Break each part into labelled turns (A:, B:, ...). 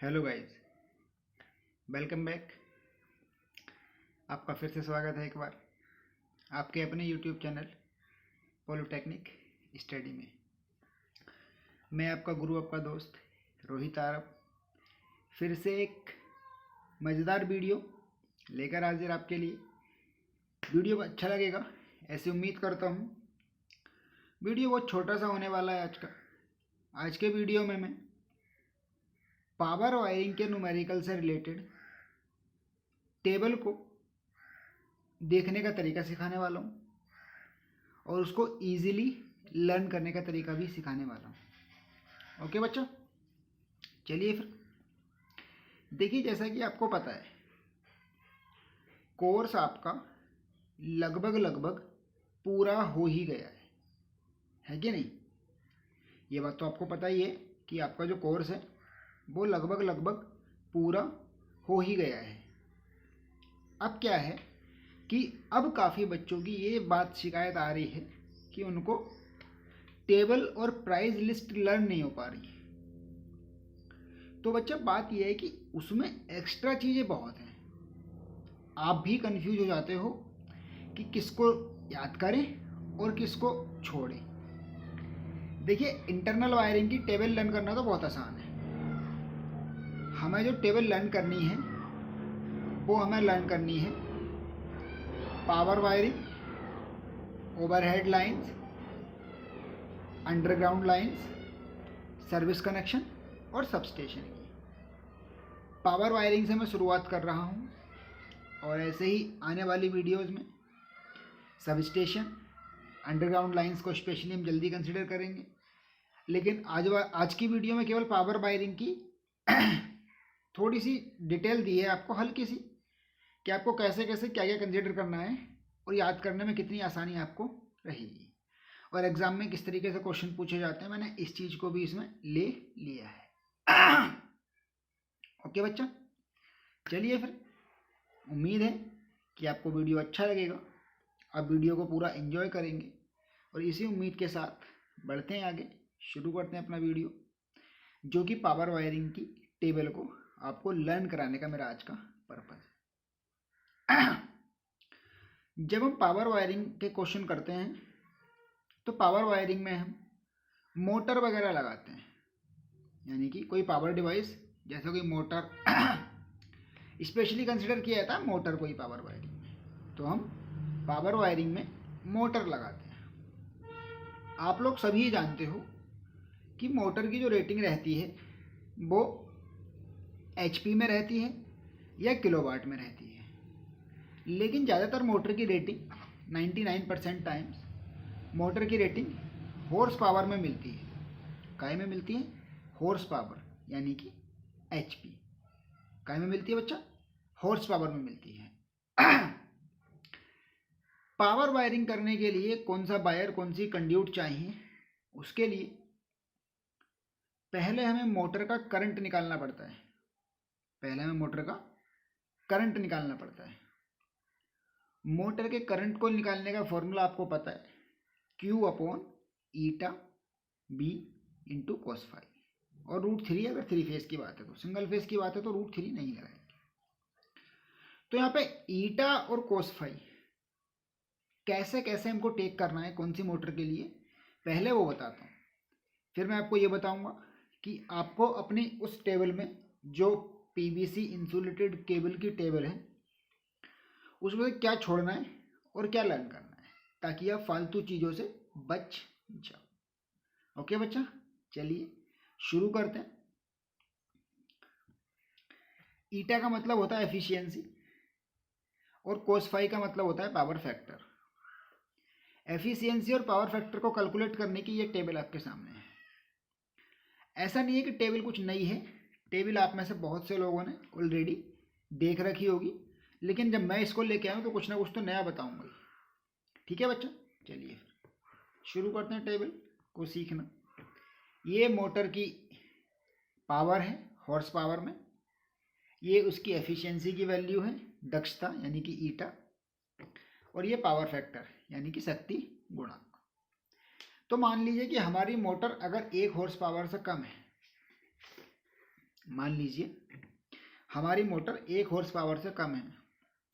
A: Hello guys, welcome back. आपका फिर से स्वागत है एक बार आपके अपने यूट्यूब चैनल पॉलिटेक्निक स्टडी में। मैं आपका गुरु, आपका दोस्त रोहित आरब फिर से एक मज़ेदार वीडियो लेकर हाजिर आपके लिए। वीडियो अच्छा लगेगा ऐसी उम्मीद करता हूँ। वीडियो बहुत छोटा सा होने वाला है आज के वीडियो में मैं पावर वायरिंग के न्यूमेरिकल से रिलेटेड टेबल को देखने का तरीका सिखाने वाला हूँ और उसको इजीली लर्न करने का तरीका भी सिखाने वाला हूँ। ओके बच्चों, चलिए फिर देखिए। जैसा कि आपको पता है, कोर्स आपका लगभग पूरा हो ही गया है कि नहीं? ये बात तो आपको पता ही है कि आपका जो कोर्स है वो लगभग पूरा हो ही गया है। अब क्या है कि अब काफ़ी बच्चों की ये बात शिकायत आ रही है कि उनको टेबल और प्राइस लिस्ट लर्न नहीं हो पा रही है। तो बच्चा, बात यह है कि उसमें एक्स्ट्रा चीज़ें बहुत हैं। आप भी कंफ्यूज हो जाते हो कि किसको याद करें और किसको छोड़ें। देखिए, इंटरनल वायरिंग की टेबल लर्न करना तो बहुत आसान है। हमें जो टेबल लर्न करनी है वो हमें लर्न करनी है power wiring, overhead lines, underground lines, service connection और सबस्टेशन की। पावर वायरिंग से मैं शुरुआत कर रहा हूँ और ऐसे ही आने वाली वीडियोस में सबस्टेशन, अंडरग्राउंड लाइंस को स्पेशली हम जल्दी कंसिडर करेंगे। लेकिन आज की वीडियो में केवल पावर वायरिंग की थोड़ी सी डिटेल दी है आपको, हल्की सी, कि आपको कैसे कैसे क्या क्या कंसिडर करना है और याद करने में कितनी आसानी आपको रहेगी और एग्ज़ाम में किस तरीके से क्वेश्चन पूछे जाते हैं। मैंने इस चीज़ को भी इसमें ले लिया है। ओके बच्चा, चलिए फिर। उम्मीद है कि आपको वीडियो अच्छा लगेगा, आप वीडियो को पूरा एंजॉय करेंगे और इसी उम्मीद के साथ बढ़ते हैं आगे। शुरू करते हैं अपना वीडियो, जो कि पावर वायरिंग की टेबल को आपको लर्न कराने का मेरा आज का पर्पज़ है। जब हम पावर वायरिंग के क्वेश्चन करते हैं तो पावर वायरिंग में हम मोटर वगैरह लगाते हैं, यानी कि कोई पावर डिवाइस जैसा कोई मोटर स्पेशली कंसिडर किया जाता है मोटर कोई पावर वायरिंग में, तो हम पावर वायरिंग में मोटर लगाते हैं। आप लोग सभी जानते हो कि मोटर की जो रेटिंग रहती है वो HP में रहती है या किलोवाट में रहती है, लेकिन ज़्यादातर मोटर की रेटिंग 99% टाइम्स मोटर की रेटिंग हॉर्स पावर में मिलती है। काय में मिलती है? हॉर्स पावर, यानी कि HP। काय में मिलती है बच्चा? हॉर्स पावर में मिलती है। पावर वायरिंग करने के लिए कौन सा वायर, कौन सी कंड्यूट चाहिए, उसके लिए पहले हमें मोटर का करंट निकालना पड़ता है। मोटर के करंट को निकालने का फॉर्मूला आपको पता है, Q/ईटा B इंटू cos फाई, और √3 अगर 3 फेज की बात है। तो सिंगल फेज की बात है तो √3 नहीं लगाएंगे। तो यहाँ पे ईटा और cos फाई कैसे कैसे हमको टेक करना है कौन सी मोटर के लिए, पहले वो बताता हूँ। फिर मैं आपको ये बताऊँगा कि आपको अपनी उस टेबल में जो PVC इंसुलेटेड केबल की टेबल है उसमें से क्या छोड़ना है और क्या लर्न करना है, ताकि आप फालतू चीज़ों से बच जाओ। ओके बच्चा, चलिए शुरू करते हैं। ईटा का मतलब होता है एफिशिएंसी और cos फाई का मतलब होता है पावर फैक्टर। एफिशिएंसी और पावर फैक्टर को कैलकुलेट करने की ये टेबल आपके सामने है। ऐसा नहीं है कि टेबल कुछ नई है, टेबल आप में से बहुत से लोगों ने ऑलरेडी देख रखी होगी, लेकिन जब मैं इसको लेके आऊँ तो कुछ ना कुछ तो नया बताऊँगा। ठीक है बच्चा, चलिए फिर शुरू करते हैं टेबल को सीखना। ये मोटर की पावर है हॉर्स पावर में, ये उसकी एफिशिएंसी की वैल्यू है, दक्षता यानी कि ईटा, और ये पावर फैक्टर यानी कि शक्ति गुणांक। तो मान लीजिए कि हमारी मोटर अगर 1 हॉर्स पावर से कम है मान लीजिए हमारी मोटर 1 हॉर्स पावर से कम है,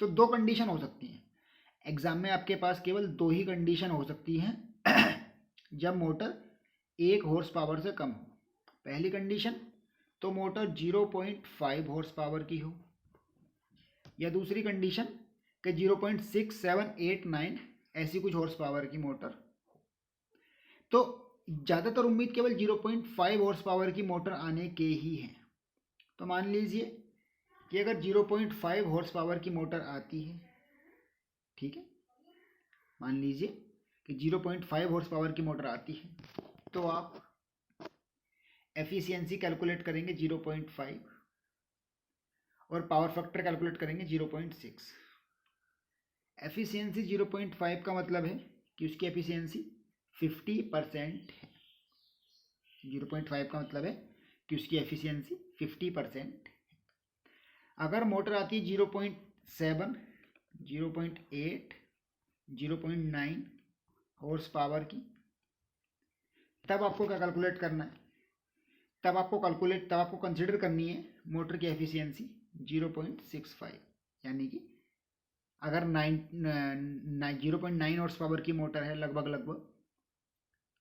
A: तो दो कंडीशन हो सकती हैं। एग्जाम में आपके पास केवल दो ही कंडीशन हो सकती हैं जब मोटर 1 हॉर्स पावर से कम हो। पहली कंडीशन तो मोटर 0.5 हॉर्स पावर की हो, या दूसरी कंडीशन कि 0.6789 ऐसी कुछ हॉर्स पावर की मोटर हो। तो ज़्यादातर उम्मीद केवल 0.5 हॉर्स पावर की मोटर आने के ही है। तो मान लीजिए कि अगर 0.5 हॉर्स पावर की मोटर आती है, ठीक है, मान लीजिए कि 0.5 हॉर्स पावर की मोटर आती है, तो आप एफिशिएंसी कैलकुलेट करेंगे 0.5 और पावर फैक्टर कैलकुलेट करेंगे 0.6। एफिशिएंसी 0.5 का मतलब है कि उसकी एफिशिएंसी 50% है। 0.5 का मतलब है कि उसकी एफिशिएंसी 50% है। अगर मोटर आती है 0.7, 0.8, 0.9 हॉर्स पावर की, तब आपको क्या कैलकुलेट करना है? तब आपको कंसिडर करनी है मोटर की एफिशिएंसी 0.65, यानी कि अगर 0.9 हॉर्स पावर की मोटर है लगभग,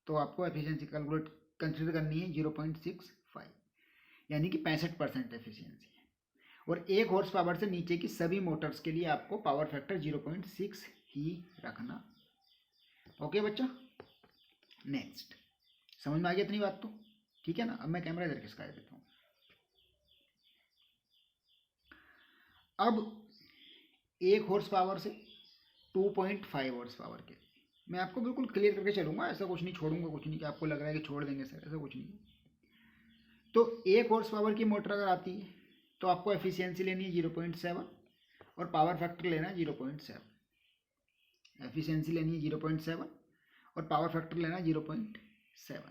A: तो आपको एफिशिएंसी कैलकुलेट कंसिडर करनी है 0.65, यानी कि 65% एफिशिएंसी है। और 1 हॉर्स पावर से नीचे की सभी मोटर्स के लिए आपको पावर फैक्टर 0.6 ही रखना। ओके बच्चा, नेक्स्ट। समझ में आ गया इतनी बात तो? ठीक है ना। अब मैं कैमरा इधर खिसका देता हूँ। अब 1 हॉर्स पावर से 2.5 हॉर्स पावर के मैं आपको बिल्कुल क्लियर करके चलूंगा, ऐसा कुछ नहीं छोड़ूंगा, कुछ नहीं कि आपको लग रहा है कि छोड़ देंगे सर, ऐसा कुछ नहीं है। तो 1 हॉर्स पावर की मोटर अगर आती है तो आपको एफिशिएंसी लेनी है 0.7 और पावर फैक्टर लेना है 0.7। एफिशिएंसी लेनी है 0.7 और पावर फैक्टर लेना है 0.7।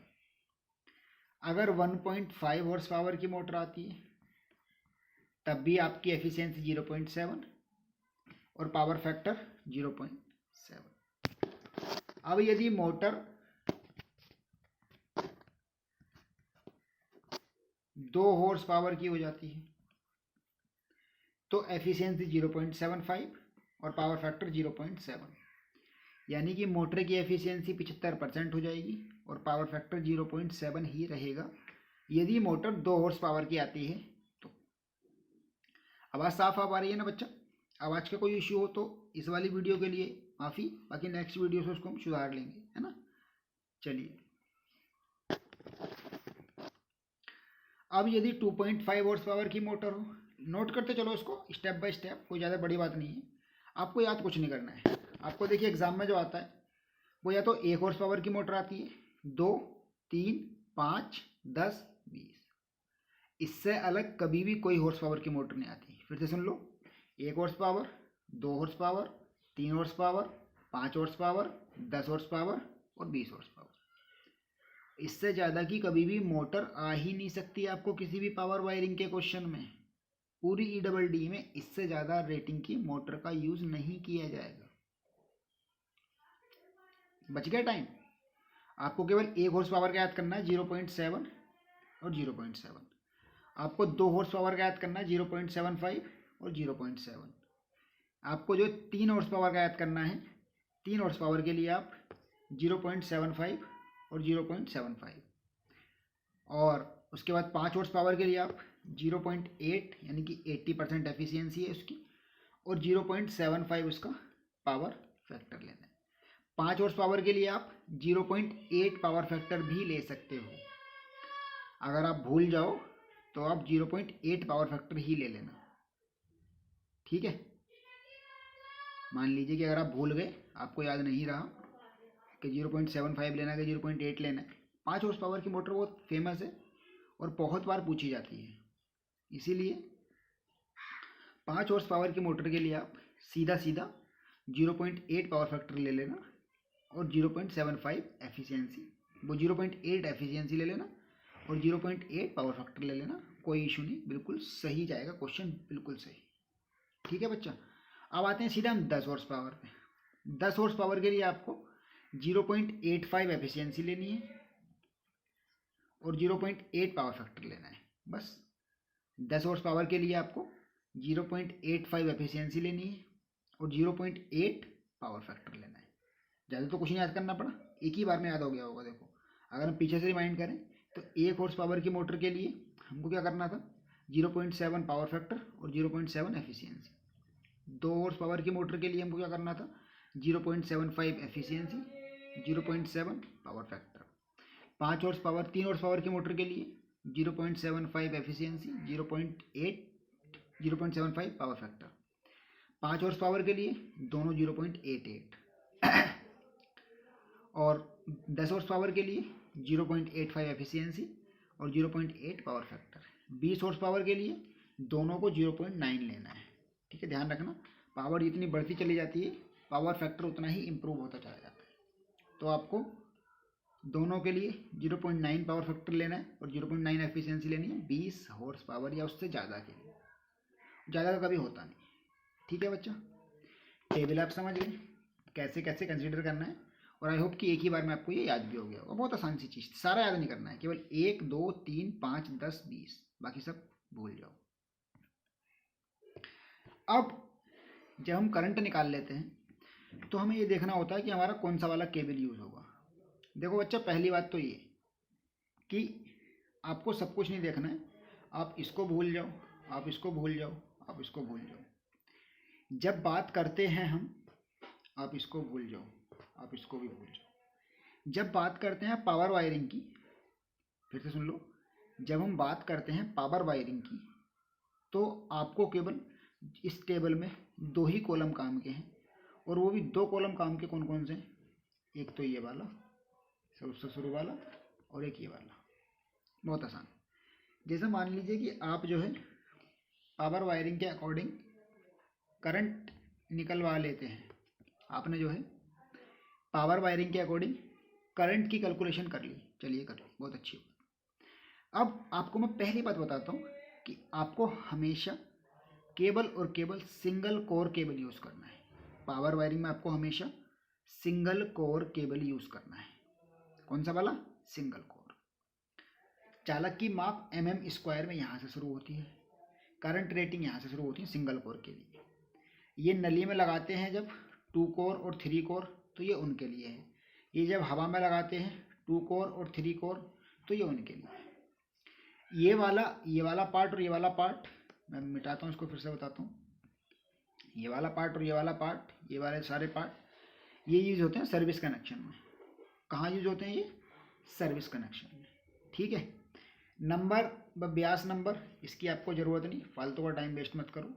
A: अगर 1.5 हॉर्स पावर की मोटर आती है तब भी आपकी एफिशिएंसी 0.7 और पावर फैक्टर 0.7। अब यदि मोटर 2 हॉर्स पावर की हो जाती है तो एफिशिएंसी 0.75 और पावर फैक्टर 0.7, यानी कि मोटर की एफिशिएंसी 75% हो जाएगी और पावर फैक्टर 0.7 ही रहेगा यदि मोटर 2 हॉर्स पावर की आती है तो। आवाज़ साफ आ रही है ना बच्चा? आवाज़ का कोई इश्यू हो तो इस वाली वीडियो के लिए माफ़ी, बाकी नेक्स्ट वीडियो से उसको हम सुधार लेंगे, है ना। चलिए, अब यदि 2.5 हॉर्स पावर की मोटर हो, नोट करते चलो इसको स्टेप बाय स्टेप, कोई ज़्यादा बड़ी बात नहीं है, आपको याद कुछ नहीं करना है। आपको देखिए एग्जाम में जो आता है वो या तो 1 हॉर्स पावर की मोटर आती है, 2, 3, 5, 10, 20। इससे अलग कभी भी कोई हॉर्स पावर की मोटर नहीं आती। फिर से सुन लो, 1 horse power, 2 horse power, 3 horse power, 5 horse power, 10 horse power और 20 हॉर्स पावर। इससे ज़्यादा की कभी भी मोटर आ ही नहीं सकती आपको किसी भी पावर वायरिंग के क्वेश्चन में। पूरी EDD में इससे ज़्यादा रेटिंग की मोटर का यूज़ नहीं किया जाएगा। बच गया टाइम। आपको केवल 1 हॉर्स पावर का याद करना है 0.7 और 0.7। आपको 2 हॉर्स पावर का याद करना है 0.75 और 0.7। आपको जो 3 हॉर्स पावर का याद करना है, 3 हॉर्स पावर के लिए आप 0.75 और 0.75। और उसके बाद 5 हॉर्स पावर के लिए आप 0.8, यानी कि 80% एफिशिएंसी है उसकी, और 0.75 उसका पावर फैक्टर लेना है। 5 हॉर्स पावर के लिए आप 0.8 पावर फैक्टर भी ले सकते हो। अगर आप भूल जाओ तो आप 0.8 पावर फैक्टर ही ले लेना, ठीक है। मान लीजिए कि अगर आप भूल गए, आपको याद नहीं रहा कि 0.75 लेना है कि 0.8 लेना है। 5 हॉर्स पावर की मोटर बहुत फेमस है और बहुत बार पूछी जाती है, इसीलिए 5 हॉर्स पावर की मोटर के लिए आप सीधा 0.8 पावर फैक्टर ले लेना और 0.75 एफिशिएंसी, वो 0.8 एफिशिएंसी ले लेना और 0.8 पावर फैक्टर ले लेना। कोई इशू नहीं, बिल्कुल सही जाएगा क्वेश्चन, बिल्कुल सही, ठीक है बच्चा। अब आते हैं सीधा हम 10 हॉर्स पावर पे। 10 हॉर्स पावर के लिए आपको 0.85 एफिशिएंसी लेनी है और 0.8 पावर फैक्टर लेना है, बस। 10 हॉर्स पावर के लिए आपको 0.85 एफिशिएंसी लेनी है और 0.8 पावर फैक्टर लेना है। ज़्यादा तो कुछ नहीं याद करना पड़ा, एक ही बार में याद हो गया होगा। देखो अगर हम पीछे से रिमाइंड करें तो 1 हॉर्स पावर की मोटर के लिए हमको क्या करना था, 0.7 पावर फैक्टर और 0.7 एफिशिएंसी। 2 हॉर्स पावर की मोटर के लिए हमको क्या करना था, 0.75 efficiency, 0.7 power factor. 5 horse power 3 horse power की मोटर के लिए 0.75 efficiency, 0.75 power factor. 5 horse power के लिए दोनों 0.88 और 10 हॉर्स पावर के लिए 0.85 एफिशिएंसी और 0.8 पावर फैक्टर। 20 हॉर्स पावर के लिए दोनों को 0.9 लेना है। ठीक है, ध्यान रखना, पावर जितनी बढ़ती चली जाती है पावर फैक्टर उतना ही इम्प्रूव होता चला जाता है। तो आपको दोनों के लिए 0.9 पावर फैक्टर लेना है और 0.9 एफिशिएंसी लेनी है 20 हॉर्स पावर या उससे ज़्यादा के लिए। ज़्यादा का कभी होता नहीं। ठीक है बच्चा, टेबल आप समझ गए कैसे कैसे कंसीडर करना है, और आई होप कि एक ही बार में आपको ये याद भी हो गया होगा। बहुत आसान सी चीज़, सारा याद नहीं करना है, केवल 1 2 3 5 10 20, बाकी सब भूल जाओ। अब जब हम करंट निकाल लेते हैं तो हमें ये देखना होता है कि हमारा कौन सा वाला केबल यूज़ होगा। देखो बच्चा, पहली बात तो ये कि आपको सब कुछ नहीं देखना है, आप इसको भूल जाओ, आप इसको भूल जाओ, आप इसको भूल जाओ। जब बात करते हैं हम, आप इसको भूल जाओ, आप इसको भी भूल जाओ। जब बात करते हैं पावर वायरिंग की, फिर से सुन लो, जब हम बात करते हैं पावर वायरिंग की तो आपको केवल इस टेबल में 2 ही कॉलम काम के हैं, और वो भी 2 कॉलम काम के। कौन कौन से? एक तो ये वाला सबसे शुरू वाला और एक ये वाला। बहुत आसान। जैसे मान लीजिए कि आप जो है पावर वायरिंग के अकॉर्डिंग करंट निकलवा लेते हैं। आपने जो है पावर वायरिंग के अकॉर्डिंग करंट की कैलकुलेशन कर ली, चलिए कर ली, बहुत अच्छी बात। अब आपको मैं पहली बात बताता हूँ कि आपको हमेशा केबल और cable single core cable use करना है। पावर वायरिंग में आपको हमेशा सिंगल कोर केबल यूज़ करना है। कौन सा वाला? Single core. चालक की माप mm² में यहाँ से शुरू होती है, करंट रेटिंग यहाँ से शुरू होती है सिंगल कोर के लिए। ये नली में लगाते हैं जब 2 कोर और 3 कोर, तो ये उनके लिए है। ये जब हवा में लगाते हैं 2 कोर और 3 कोर, तो ये उनके लिए है। ये वाला पार्ट और ये वाला पार्ट मैं मिटाता हूँ, इसको फिर से बताता हूँ। ये वाला पार्ट और ये वाला पार्ट, ये वाले सारे पार्ट ये यूज होते हैं सर्विस कनेक्शन में। कहाँ यूज होते हैं ये? सर्विस कनेक्शन में। ठीक है, नंबर ब्यास नंबर इसकी आपको ज़रूरत नहीं, फालतू का टाइम वेस्ट मत करो।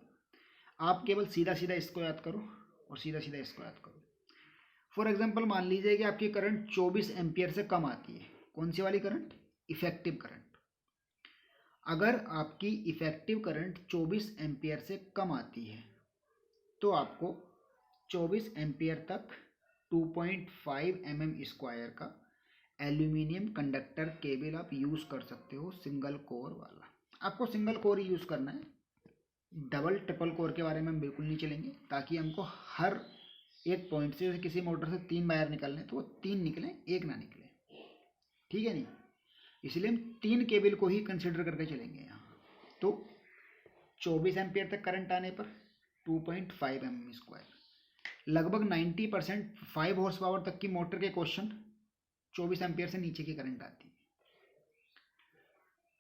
A: आप केवल सीधा सीधा इसको याद करो और सीधा सीधा इसको याद करो। फॉर एग्जांपल मान लीजिए कि आपकी करंट 24 एम्पियर से कम आती है। कौन सी वाली करंट? Effective current. अगर आपकी इफेक्टिव करंट 24 एम्पियर से कम आती है तो आपको 24 एम्पियर तक 2.5 mm² का एल्यूमिनियम कंडक्टर केबल आप यूज़ कर सकते हो, सिंगल कोर वाला। आपको सिंगल कोर ही यूज़ करना है, डबल ट्रिपल कोर के बारे में हम बिल्कुल नहीं चलेंगे, ताकि हमको हर एक पॉइंट से, जैसे किसी मोटर से 3 वायर निकलने तो वो 3 निकले, एक ना निकले। ठीक है नहीं, इसलिए हम 3 केबल को ही कंसिडर करके चलेंगे यहाँ। तो 24 एम्पियर तक करंट आने पर 2.5 mm², लगभग 90% 5 हॉर्स पावर तक की मोटर के क्वेश्चन 24 एम्पियर से नीचे की करंट आती है।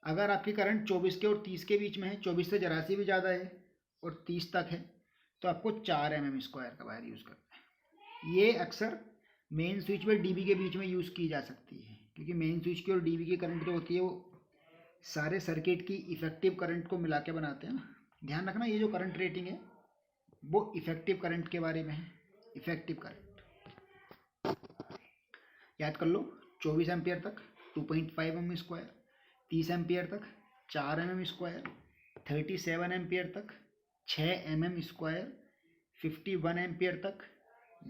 A: अगर आपकी करंट 24 के और 30 के बीच में है, 24 से जरा सी भी ज़्यादा है और 30 तक है, तो आपको 4 mm² का वायर यूज़ करना है। ये अक्सर मेन स्विच व डीबी के बीच में यूज़ की जा सकती है, क्योंकि मेन स्विच की और डीबी की करंट जो होती है वो सारे सर्किट की इफेक्टिव करंट को मिला के बनाते हैं ना। ध्यान रखना, ये जो करंट रेटिंग है वो इफेक्टिव करंट के बारे में है। इफेक्टिव करंट याद कर लो, 24 एम्पियर तक 2.5 mm², 30 एम्पियर तक 4 mm², 37 एम्पियर तक 6 mm², 51 एम्पियर तक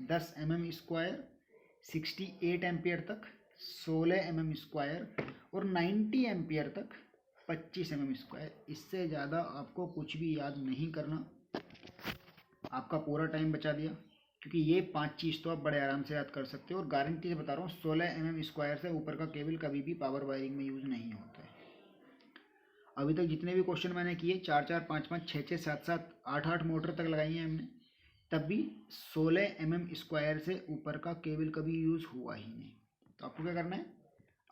A: 10 mm², 68 एम्पियर तक 16 mm² और 90 एम्पियर तक 25 mm²। इससे ज़्यादा आपको कुछ भी याद नहीं करना। आपका पूरा टाइम बचा दिया, क्योंकि ये 5 चीज़ तो आप बड़े आराम से याद कर सकते हो, और गारंटी से बता रहा हूँ 16 mm² से ऊपर का केबल कभी भी पावर वायरिंग में यूज़ नहीं होता है। अभी तक जितने भी क्वेश्चन मैंने किए 4 4 5 5 6 6 7 7 8 8 मोटर तक लगाई हैं हमने, तब भी 16 mm² से ऊपर का केबल कभी यूज़ हुआ ही नहीं। तो आपको क्या करना है,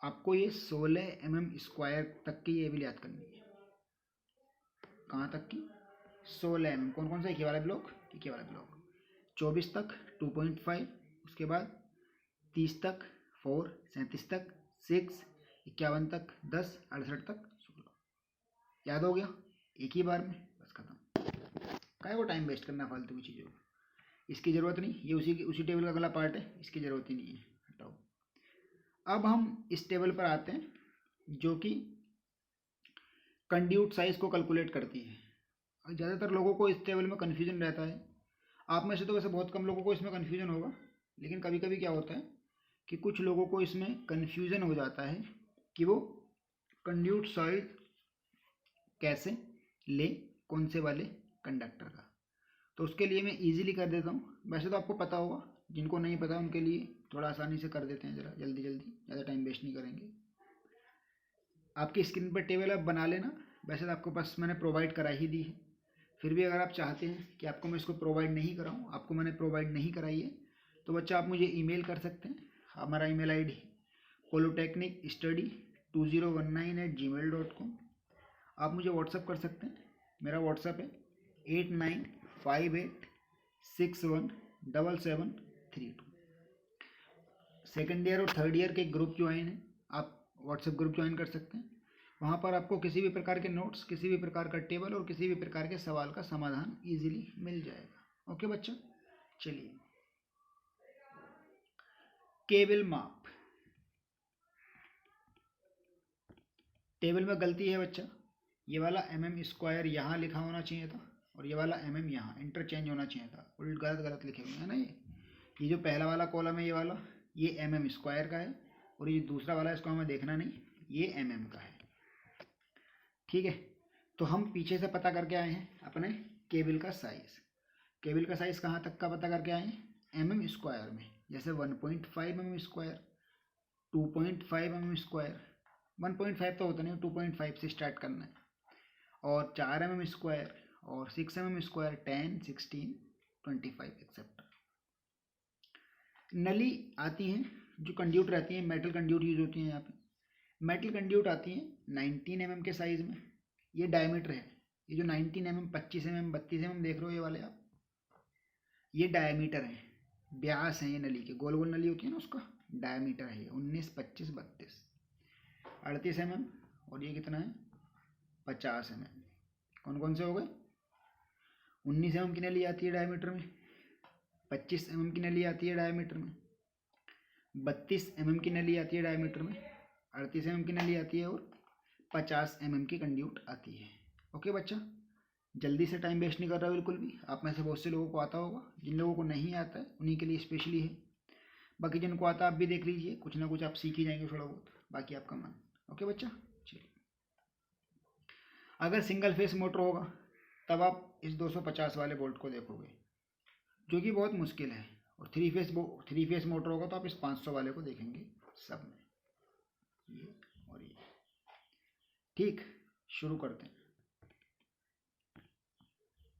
A: आपको ये 16 mm² तक की ये भी याद करनी है। कहाँ तक की? 16 mm। कौन कौन सा? एक वाला ब्लॉक, एक वाला ब्लॉक। 24 तक 2.5, उसके बाद 30 तक 4, 37 तक 6, 51 तक 10, 68 तक 16। याद हो गया? एक ही बार में बस खत्म। काय वो टाइम वेस्ट करना फालतू की चीज़ों को, इसकी ज़रूरत नहीं। ये उसी टेबल का अगला पार्ट है, इसकी ज़रूरत ही नहीं है, हटाओ। अब हम इस टेबल पर आते हैं जो कि कंड्यूट साइज़ को कैलकुलेट करती है। ज़्यादातर लोगों को इस टेबल में कन्फ्यूजन रहता है। आप में से तो वैसे बहुत कम लोगों को इसमें कन्फ्यूजन होगा, लेकिन कभी कभी क्या होता है कि कुछ लोगों को इसमें कन्फ्यूजन हो जाता है कि वो कंड्यूट साइज कैसे ले, कौन से वाले कंडक्टर का। तो उसके लिए मैं इजीली कर देता हूँ। वैसे तो आपको पता होगा, जिनको नहीं पता उनके लिए थोड़ा आसानी से कर देते हैं, ज़रा जल्दी जल्दी, ज़्यादा टाइम वेस्ट नहीं करेंगे। आपकी स्क्रीन पर टेबल आप बना लेना। वैसे तो आपको पास मैंने प्रोवाइड करा ही दी है, फिर भी अगर आप चाहते हैं कि आपको मैं इसको प्रोवाइड नहीं कराऊँ, आपको मैंने प्रोवाइड नहीं कराई है, तो बच्चा आप मुझे ईमेल कर सकते हैं। हमारा ईमेल आईडी polytechnicstudy2019@gmail.com। आप मुझे व्हाट्सअप कर सकते हैं। मेरा व्हाट्सअप है 8958617732। सेकेंड ईयर और थर्ड ईयर के ग्रुप ज्वाइन है, आप व्हाट्सएप ग्रुप ज्वाइन कर सकते हैं। वहाँ पर आपको किसी भी प्रकार के नोट्स, किसी भी प्रकार का टेबल और किसी भी प्रकार के सवाल का समाधान इजीली मिल जाएगा। ओके बच्चा, चलिए केबल माप। टेबल में गलती है बच्चा, ये वाला mm² यहाँ लिखा होना चाहिए था और ये वाला mm यहाँ इंटरचेंज होना चाहिए था। उल्ट गलत लिखे हुए हैं ना। ये जो पहला वाला कॉलम है ये वाला, ये mm² का है, और ये दूसरा वाला इसको हमें देखना नहीं, ये mm का है। ठीक है, तो हम पीछे से पता करके आए हैं अपने केबल का साइज़। केबल का साइज़ कहाँ तक का पता करके आए हैं? mm² में। जैसे 1.5 mm², 2.5 mm², 1.5 तो होता नहीं, 2.5 से स्टार्ट करना है, और 4 mm² और 6 mm², 10, 16, 25 एक्सेट्रा। नली आती हैं जो कंड्यूट रहती हैं, मेटल कंड्यूट यूज होती हैं यहाँ पे। मेटल कंड्यूट आती हैं 19 mm के साइज़ में। ये डायमीटर है, ये जो 19 mm, 25 mm, 32 mm देख रहे हो ये वाले आप, ये डायमीटर है, व्यास है ये नली के। गोल गोल नली होती है ना, उसका डायमीटर है ये 19, 25, 32, 38 mm, और ये कितना है 50 mm। कौन कौन से हो गए? 19 mm की नली आती है डायमीटर में, 25 mm की नली आती है डायमीटर में, 32 mm की नली आती है डायमीटर में, 38 mm की नली आती है, और 50 mm की कंड्यूट आती है। ओके बच्चा, जल्दी से टाइम वेस्ट नहीं कर रहा बिल्कुल भी। आप में से बहुत से लोगों को आता होगा, जिन लोगों को नहीं आता है उन्हीं के लिए स्पेशली है। बाकी जिनको आता है आप भी देख लीजिए, कुछ ना कुछ आप सीख ही जाएंगे थोड़ा बहुत, बाकी आपका मन। ओके बच्चा, चलिए। अगर सिंगल फेस मोटर होगा तब आप इस 250 वाले बोल्ट को देखोगे, जो कि बहुत मुश्किल है। और थ्री फेस मोटर होगा तो आप इस 500 वाले को देखेंगे सब में, ये और ये। ठीक, शुरू करते हैं।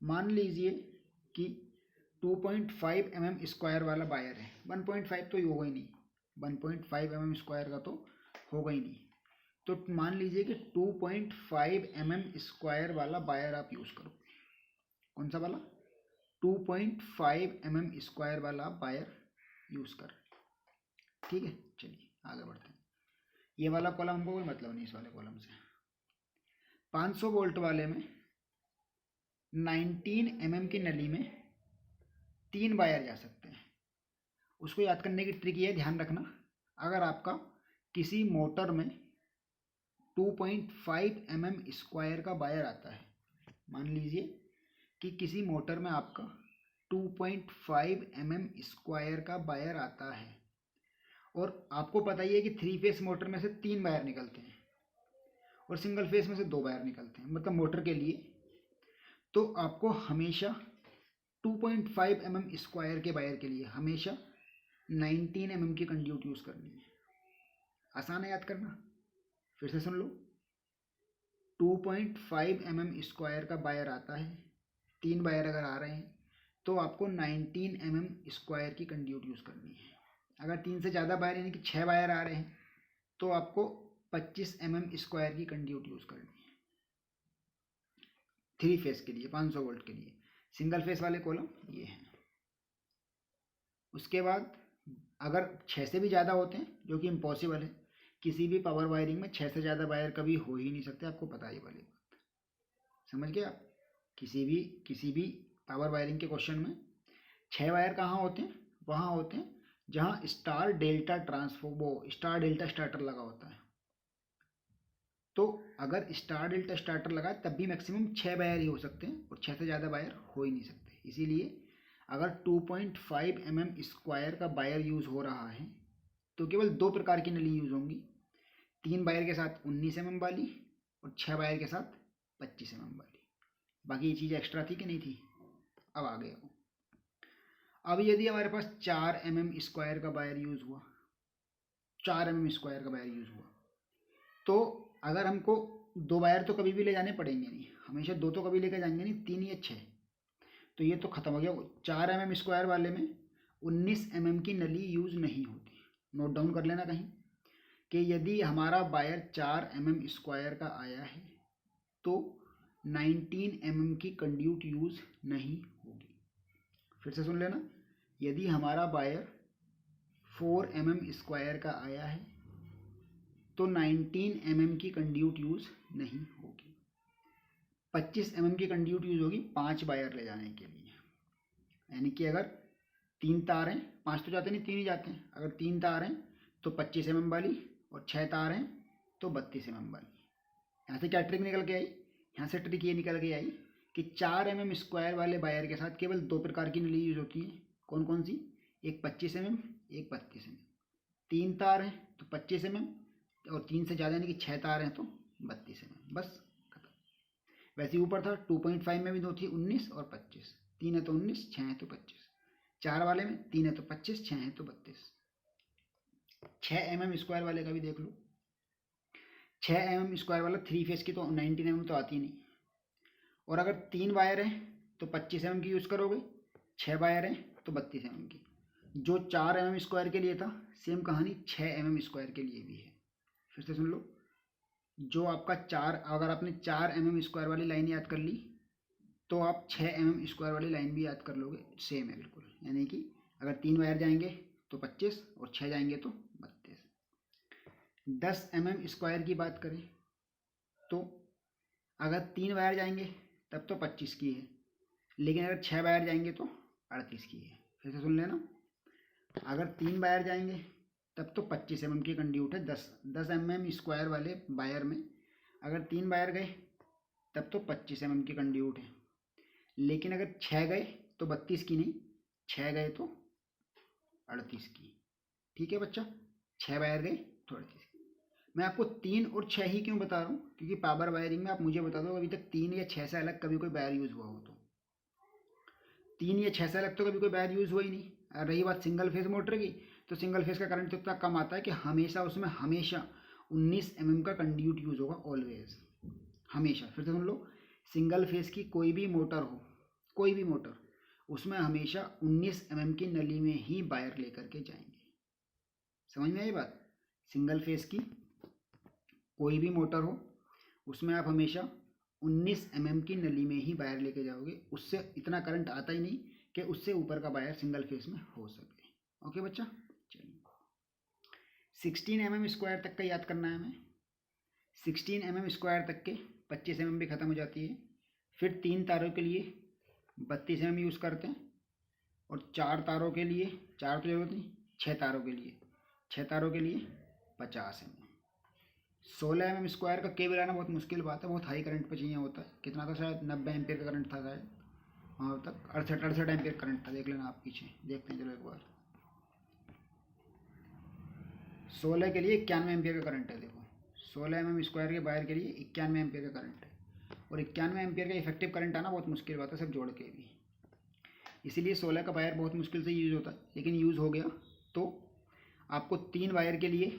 A: मान लीजिए कि 2.5 mm² वाला वायर है। 1.5 तो होगा ही नहीं, 1.5 mm² का तो होगा ही नहीं। तो मान लीजिए कि 2.5 mm² वाला वायर आप यूज़ करोगे। कौन सा वाला? 2.5 mm² वाला वायर यूज़ कर। ठीक है, चलिए आगे बढ़ते हैं। ये वाला कॉलम हमको कोई मतलब नहीं इस वाले कॉलम से। 500 वोल्ट वाले में 19 mm की नली में 3 वायर जा सकते हैं। उसको याद करने की ट्रिक ये ध्यान रखना, अगर आपका किसी मोटर में 2.5 mm² का वायर आता है, मान लीजिए कि किसी मोटर में आपका 2.5 mm² का वायर आता है, और आपको पता ही है कि 3 फेस मोटर में से 3 वायर निकलते हैं और सिंगल फेस में से 2 वायर निकलते हैं, मतलब मोटर के लिए। तो आपको हमेशा 2.5 mm² के वायर के लिए हमेशा 19 mm की कंड्यूट यूज़ करनी है। आसान है याद करना, फिर से सुन लो। 2.5 mm स्क्वायर का वायर आता है, 3 वायर अगर आ रहे हैं तो आपको 19 mm स्क्वायर की कंड्यूट यूज़ करनी है। अगर 3 से ज़्यादा वायर यानी कि 6 वायर आ रहे हैं तो आपको 25 mm स्क्वायर की कंड्यूट यूज़ करनी है 3 फेस के लिए 500 वोल्ट के लिए। सिंगल फेस वाले कॉलम ये हैं। उसके बाद अगर 6 से भी ज़्यादा होते हैं, जो कि इम्पॉसिबल है, किसी भी पावर वायरिंग में 6 से ज़्यादा वायर कभी हो ही नहीं सकते, आपको पता ही वाली बात समझ गए आप। किसी भी पावर वायरिंग के क्वेश्चन में 6 वायर कहाँ होते हैं, वहाँ होते हैं जहाँ star delta star delta starter लगा होता है। तो अगर स्टार डेल्टा स्टार्टर लगा तब भी मैक्सिमम 6 वायर ही हो सकते हैं और 6 से ज़्यादा वायर हो ही नहीं सकते। इसीलिए अगर 2.5 mm स्क्वायर का वायर यूज़ हो रहा है तो केवल 2 प्रकार की नली यूज़ होंगी, 3 वायर के साथ 19 mm वाली और 6 वायर के साथ 25 mm वाली। बाकी ये चीज़ एक्स्ट्रा थी कि नहीं थी, अब आ गया वो। अब यदि हमारे पास 4 mm स्क्वायर का वायर यूज़ हुआ, 4 mm स्क्वायर का वायर यूज़ हुआ, तो अगर हमको 2 वायर तो कभी भी ले जाने पड़ेंगे नहीं, हमेशा 2 तो कभी लेकर जाएंगे नहीं, 3 या 6, तो ये तो ख़त्म हो गया। 4 mm स्क्वायर वाले में 19 mm की नली यूज़ नहीं होती। नोट डाउन कर लेना कहीं कि यदि हमारा वायर 4 mm स्क्वायर का आया है तो 19 mm की कंड्यूट यूज़ नहीं होगी। फिर से सुन लेना, यदि हमारा वायर 4 mm स्क्वायर का आया है तो 19 mm की कंड्यूट यूज़ नहीं होगी। 25 mm की कंड्यूट यूज़ होगी 5 वायर ले जाने के लिए। यानी कि अगर 3 तार हैं, 5 तो जाते नहीं, 3 ही जाते हैं, अगर 3 तार हैं तो 25 mm वाली और 6 तार हैं तो 32 mm वाली। यहाँ से क्या ट्रिक निकल के आई, यहाँ से ट्रिक ये निकल के आई कि 4 mm स्क्वायर वाले वायर के साथ केवल 2 प्रकार की नली यूज होती है। कौन कौन सी, एक 25 mm, एक 32 mm। 3 तार हैं तो 25 mm और 3 से ज़्यादा यानी कि 6 तार हैं तो 32 mm, बस खत्म। वैसे ऊपर था 2.5 में भी 2 थी, 19 और 25, 3 है तो 19, 6 है तो 25। 4 वाले में 3 है तो 25, 6 है तो 32। 6 mm स्क्वायर वाले का भी देख लो, 6 mm स्क्वायर वाला 3 फेस की तो 19 mm तो आती नहीं, और अगर 3 वायर है तो 25 mm की यूज़ करोगे, 6 वायर है तो 32 mm की। जो 4 mm स्क्वायर के लिए था सेम कहानी 6 mm स्क्वायर के लिए भी है। फिर से सुन लो, जो आपका 4, अगर आपने 4 mm स्क्वायर वाली लाइन याद कर ली तो आप 6 mm स्क्वायर वाली लाइन भी याद कर लोगे, सेम है बिल्कुल। यानी कि अगर 3 वायर जाएंगे तो 25 और 6 जाएंगे तो 32। 10 mm स्क्वायर की बात करें तो अगर 3 वायर जाएंगे तब तो 25 की है, लेकिन अगर 6 वायर जाएंगे तो 38 की है। फिर से सुन लेना, अगर 3 वायर जाएंगे तब तो 25 mm की कंड्यूट है। 10 mm स्क्वायर वाले वायर में अगर 3 वायर गए तब तो 25 mm की कंड्यूट है, लेकिन अगर 6 गए तो 32 की नहीं, 6 गए तो 38 की। ठीक है बच्चा, 6 वायर गए तो 38 की। मैं आपको 3 और 6 ही क्यों बता रहा हूँ, क्योंकि पावर वायरिंग में आप मुझे बता दो अभी तक 3 या 6 से अलग कभी कोई वायर यूज़ हुआ हो तो। 3 या 6 से अलग तो कभी कोई वायर यूज़ हुआ ही नहीं। और रही बात सिंगल फेस मोटर की, तो सिंगल फेस का करंट तो इतना कम आता है कि हमेशा उसमें 19 mm का कंड्यूट यूज़ होगा, ऑलवेज, हमेशा। फिर से सुन लो, सिंगल फेस की कोई भी मोटर हो, कोई भी मोटर, उसमें हमेशा 19 mm की नली में ही वायर लेकर के जाएंगे। समझ में आई बात, सिंगल फेस की कोई भी मोटर हो उसमें आप हमेशा 19 mm की नली में ही वायर लेके जाओगे, उससे इतना करंट आता ही नहीं कि उससे ऊपर का वायर सिंगल फेस में हो सके। ओके बच्चा, चलिए 16 mm स्क्वायर तक का याद करना है हमें। 16 mm स्क्वायर तक के 25 mm भी ख़त्म हो जाती है। फिर 3 तारों के लिए 32 mm यूज़ करते हैं, और 4 तारों के लिए, 4 तो जरूरत नहीं, 6 तारों के लिए, 6 तारों के लिए 50 mm। 16 mm स्क्वायर का केबल आना बहुत मुश्किल बात है, बहुत हाई करंट पे चाहिए होता है। कितना था, शायद 90 एम्पियर का करंट था शायद, वहाँ तक 68 एम्पियर करंट था, देख लेना आप पीछे, देखते हैं चलो एक बार। 16 के लिए 91 एम्पियर का करंट है, देखो 16 mm स्क्वायर के वायर के लिए 91 एम्पियर का करंट है, और 91 एम्पियर का इफेक्टिव करंट आना बहुत मुश्किल बात है, सब जोड़ के भी। इसीलिए 16 का वायर बहुत मुश्किल से यूज़ होता है, लेकिन यूज़ हो गया। तो आपको 3 वायर के लिए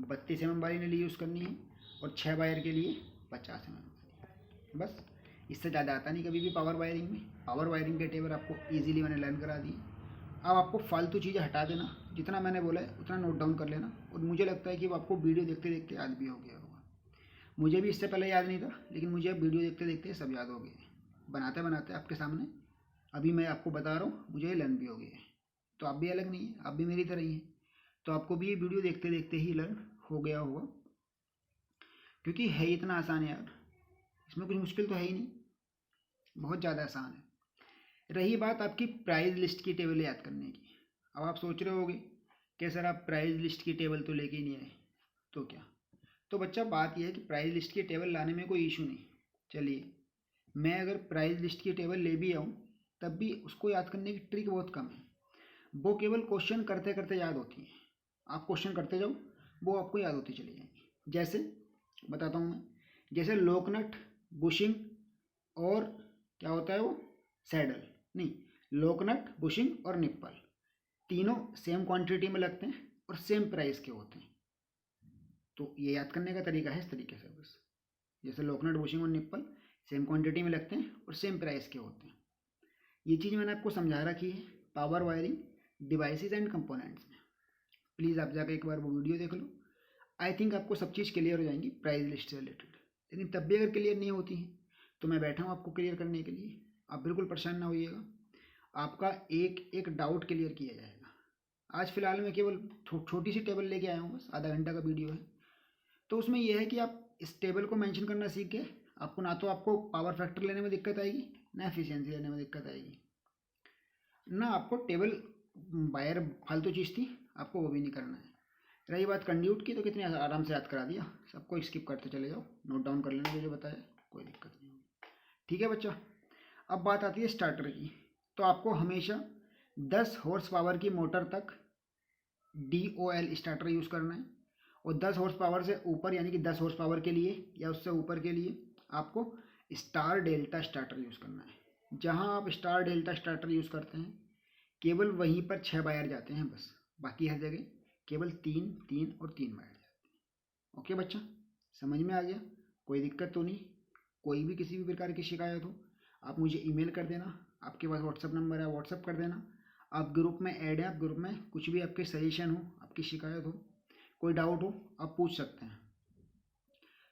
A: 32 mm वाली नली यूज़ करनी है, और 6 वायर के लिए 50 mm वाली। बस, इससे ज़्यादा आता नहीं कभी भी पावर वायरिंग में। पावर वायरिंग के टेबल आपको ईजिली मैंने लर्न करा दिए। अब आपको फालतू चीज़ें हटा देना, जितना मैंने बोला है उतना नोट डाउन कर लेना, और मुझे लगता है कि वो आपको वीडियो देखते देखते याद भी हो गया होगा। मुझे भी इससे पहले याद नहीं था, लेकिन मुझे अब वीडियो देखते देखते सब याद हो गया, बनाते बनाते आपके सामने अभी मैं आपको बता रहा हूँ, मुझे लर्न भी हो गया है। तो आप भी अलग नहीं है, आप भी मेरी तरह ही हैं, तो आपको भी ये वीडियो देखते देखते ही लर्न हो गया होगा, क्योंकि है इतना आसान है यार, इसमें कुछ मुश्किल तो है ही नहीं, बहुत ज़्यादा आसान है। रही बात आपकी प्राइस लिस्ट की टेबल याद करने की, अब आप सोच रहे होगे कि सर आप प्राइस लिस्ट की टेबल तो लेके ही नहीं आए, तो क्या? तो बच्चा बात यह है कि प्राइस लिस्ट की टेबल लाने में कोई इशू नहीं। चलिए, मैं अगर प्राइस लिस्ट की टेबल ले भी आऊँ तब भी उसको याद करने की ट्रिक बहुत कम है, वो केवल क्वेश्चन करते करते याद होती है। आप क्वेश्चन करते जाओ, वो आपको याद होती चली जाएंगी। जैसे बताता हूँ मैं, जैसे लोकनट, बुशिंग और क्या होता है वो, सैडल, नहीं, लोकनट, बुशिंग और निप्पल, तीनों सेम क्वांटिटी में लगते हैं और सेम प्राइस के होते हैं। तो ये याद करने का तरीका है इस तरीके से, बस जैसे लोकनट, बुशिंग और निप्पल सेम क्वांटिटी में लगते हैं और सेम प्राइस के होते हैं। ये चीज़ मैंने आपको समझा रखी है power wiring devices and components में। प्लीज़ आप जाकर एक बार वो वीडियो देख लो, आई थिंक आपको सब चीज़ क्लियर हो जाएंगी प्राइस लिस्ट से रिलेटेड। लेकिन तब भी अगर क्लियर नहीं होती है तो मैं बैठा हूँ आपको क्लियर करने के लिए, आप बिल्कुल परेशान ना होइएगा, आपका एक एक डाउट क्लियर किया जाएगा। आज फिलहाल मैं केवल छोटी सी टेबल लेके आया हूँ, बस आधा घंटा का वीडियो है, तो उसमें यह है कि आप इस टेबल को मेंशन करना सीख के आपको ना तो आपको पावर फैक्टर लेने में दिक्कत आएगी, ना एफिशिएंसी लेने में दिक्कत आएगी, ना आपको टेबल वायर फालतू चीज़ थी आपको वो भी नहीं करना है। रही बात कंड्यूट की, तो कितने आराम से याद करा दिया, सबको स्किप करते चले जाओ, नोट डाउन कर लेना जो बताया, कोई दिक्कत नहीं होगी। ठीक है बच्चा, अब बात आती है स्टार्टर की। तो आपको हमेशा 10 हॉर्स पावर की मोटर तक DOL स्टार्टर यूज़ करना है, और 10 हॉर्स पावर से ऊपर यानी कि 10 हॉर्स पावर के लिए या उससे ऊपर के लिए आपको स्टार डेल्टा स्टार्टर यूज़ करना है। जहाँ आप स्टार डेल्टा स्टार्टर यूज़ करते हैं केवल वहीं पर 6 वायर जाते हैं बस, बाकी हर जगह केवल 3 3 और 3 वायर जाते हैं। ओके बच्चा, समझ में आ गया? कोई दिक्कत तो नहीं? कोई भी किसी भी प्रकार की शिकायत हो आप मुझे ईमेल कर देना, आपके पास व्हाट्सअप नंबर है व्हाट्सअप कर देना, आप ग्रुप में ऐड है, आप ग्रुप में कुछ भी आपके सजेशन हो, आपकी शिकायत हो, कोई डाउट हो, आप पूछ सकते हैं।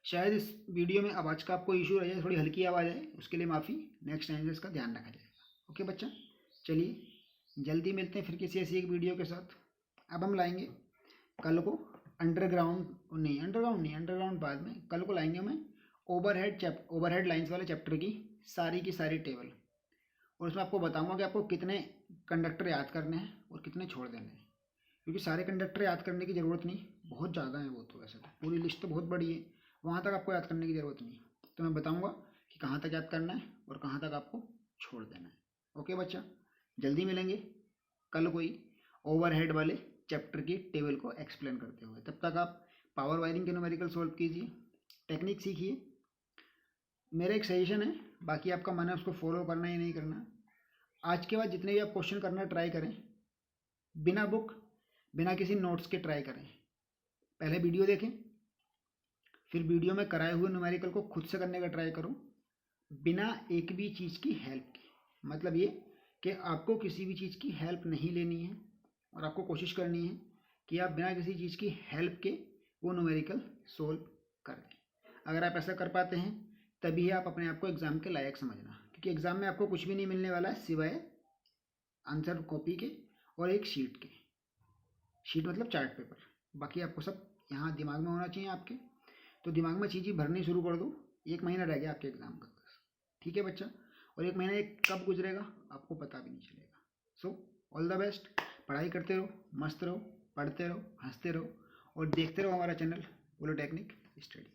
A: शायद इस वीडियो में आवाज़ का आपको इशू रहे, थोड़ी हल्की आवाज़ है, उसके लिए माफ़ी, नेक्स्ट टाइम से इसका ध्यान रखा जाएगा। ओके बच्चा, चलिए जल्दी मिलते हैं फिर किसी ऐसी एक वीडियो के साथ। अब हम लाएंगे कल को अंडरग्राउंड बाद में, कल को लाएंगे मैं ओवरहेड लाइंस वाले चैप्टर की सारी टेबल, और उसमें आपको बताऊंगा कि आपको कितने कंडक्टर याद करने हैं और कितने छोड़ देने हैं, क्योंकि सारे कंडक्टर याद करने की ज़रूरत नहीं, बहुत ज़्यादा है वो, तो वैसे तो पूरी लिस्ट तो बहुत बड़ी है, वहाँ तक आपको याद करने की ज़रूरत नहीं। तो मैं बताऊँगा कि कहाँ तक याद करना है और कहाँ तक आपको छोड़ देना है। ओके बच्चा, जल्दी मिलेंगे कल कोई ओवरहेड वाले चैप्टर की टेबल को एक्सप्लेन करते हुए। तब तक आप पावर वायरिंग के न्यूमेरिकल सॉल्व कीजिए, टेक्निक सीखिए। मेरा एक सजेशन है, बाकी आपका मन है उसको फॉलो करना या नहीं करना। आज के बाद जितने भी आप क्वेश्चन करना ट्राई करें, बिना बुक बिना किसी नोट्स के ट्राई करें। पहले वीडियो देखें, फिर वीडियो में कराए हुए न्यूमेरिकल को खुद से करने का ट्राई करो, बिना एक भी चीज़ की हेल्प के। मतलब ये कि आपको किसी भी चीज़ की हेल्प नहीं लेनी है, और आपको कोशिश करनी है कि आप बिना किसी चीज़ की हेल्प के वो न्यूमेरिकल सोल्व करें। अगर आप ऐसा कर पाते हैं तभी आप अपने आप को एग्ज़ाम के लायक समझना, क्योंकि एग्ज़ाम में आपको कुछ भी नहीं मिलने वाला है सिवाय आंसर कॉपी के और एक शीट के। शीट मतलब चार्ट पेपर, बाकी आपको सब यहाँ दिमाग में होना चाहिए आपके। तो दिमाग में चीज़ें भरनी शुरू कर दो, 1 महीना रह गया आपके एग्ज़ाम का बस। ठीक है बच्चा, और 1 महीना कब गुजरेगा आपको पता भी नहीं चलेगा। सो ऑल द बेस्ट, पढ़ाई करते रहो, मस्त रहो, पढ़ते रहो, हंसते रहो, और देखते रहो हमारा चैनल पोलोटेक्निक स्टडी।